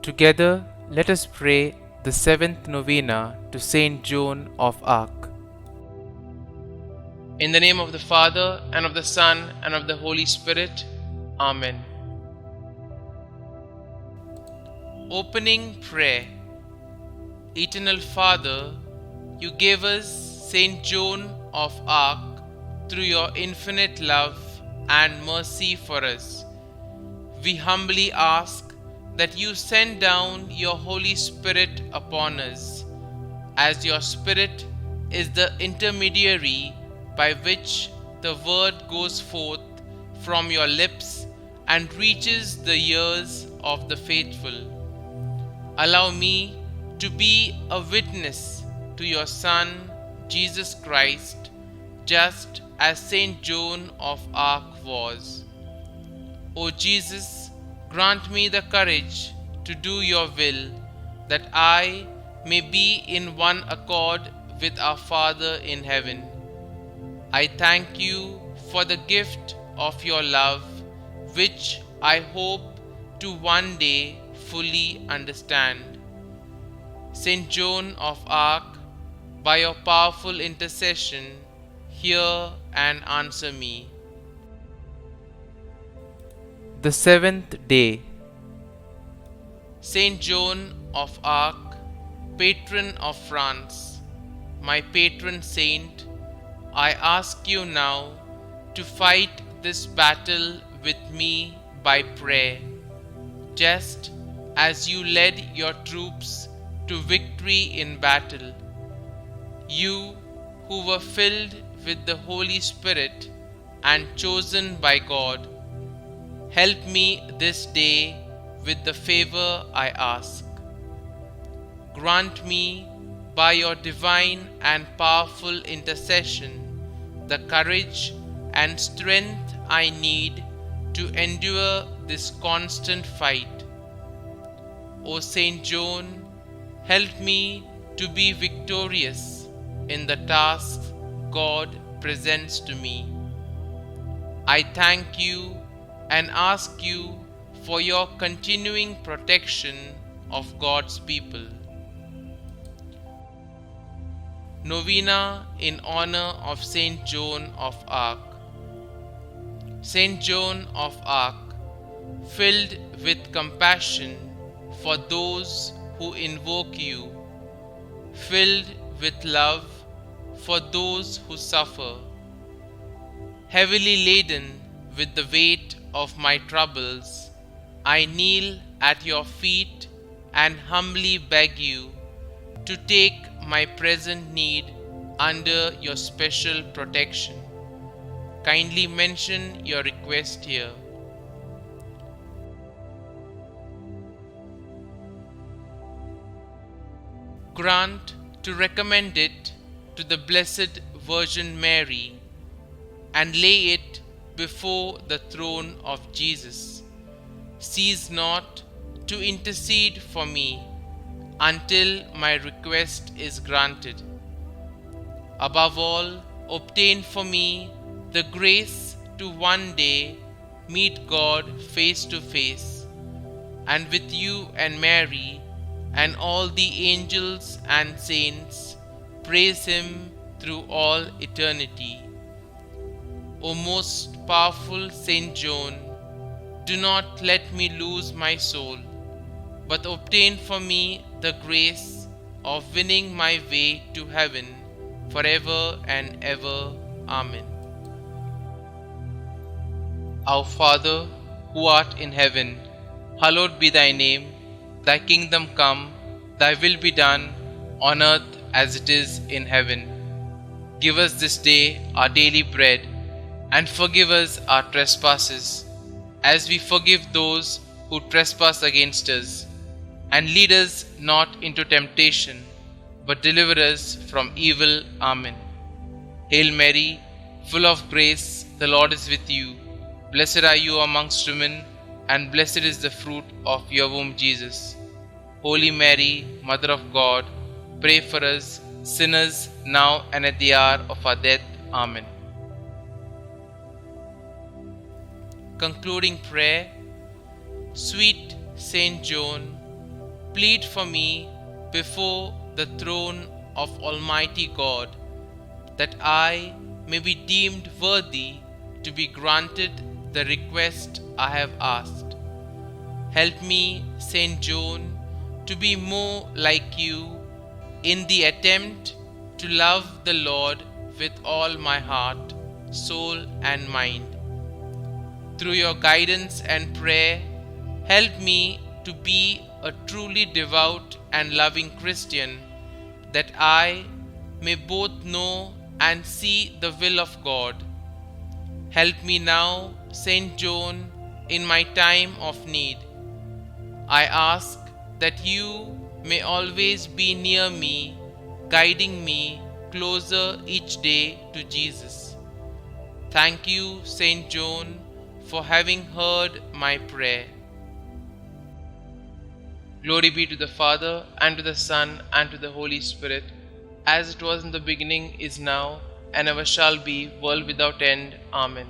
Together, let us pray the seventh novena to St Joan of Arc. In the name of the Father, and of the Son, and of the Holy Spirit. Amen. Opening Prayer. Eternal Father, you gave us St Joan of Arc through your infinite love and mercy for us. We humbly ask that you send down your Holy Spirit upon us, as your Spirit is the intermediary by which the word goes forth from your lips and reaches the ears of the faithful. Allow me to be a witness to your Son, Jesus Christ, just as St Joan of Arc was. O Jesus, grant me the courage to do your will, that I may be in one accord with our Father in heaven. I thank you for the gift of your love, which I hope to one day fully understand. St. Joan of Arc, by your powerful intercession, hear and answer me. The seventh day. St. Joan of Arc, patron of France, my patron saint, I ask you now to fight this battle with me by prayer, just as you led your troops to victory in battle. You who were filled with the Holy Spirit and chosen by God, help me this day with the favor I ask. Grant me, by your divine and powerful intercession, the courage and strength I need to endure this constant fight. O St. Joan, help me to be victorious in the tasks God presents to me. I thank you and ask you for your continuing protection of God's people. Novena in honor of St. Joan of Arc. St. Joan of Arc, filled with compassion for those who invoke you, filled with love for those who suffer, heavily laden with the weight of my troubles, I kneel at your feet and humbly beg you to take my present need under your special protection. Kindly mention your request here. Grant to recommend it to the Blessed Virgin Mary and lay it before the throne of Jesus. Cease not to intercede for me until my request is granted. Above all, obtain for me the grace to one day meet God face to face, and with you and Mary and all the angels and saints praise Him through all eternity. O most powerful St. Joan, do not let me lose my soul, but obtain for me the grace of winning my way to heaven forever and ever. Amen. Our Father, who art in heaven, hallowed be thy name. Thy kingdom come, thy will be done, on earth as it is in heaven. Give us this day our daily bread, and forgive us our trespasses, as we forgive those who trespass against us. And lead us not into temptation, but deliver us from evil. Amen. Hail Mary, full of grace, the Lord is with you. Blessed are you amongst women, and blessed is the fruit of your womb, Jesus. Holy Mary, Mother of God, pray for us sinners, now and at the hour of our death. Amen. Concluding prayer. Sweet Saint Joan, plead for me before the throne of Almighty God, that I may be deemed worthy to be granted the request I have asked. Help me, St. Joan, to be more like you in the attempt to love the Lord with all my heart, soul, and mind. Through your guidance and prayer, help me to be a truly devout and loving Christian, that I may both know and see the will of God. Help me now, St. Joan, in my time of need. I ask that you may always be near me, guiding me closer each day to Jesus. Thank you, St. Joan, for having heard my prayer. Glory be to the Father, and to the Son, and to the Holy Spirit, as it was in the beginning, is now, and ever shall be, world without end. Amen.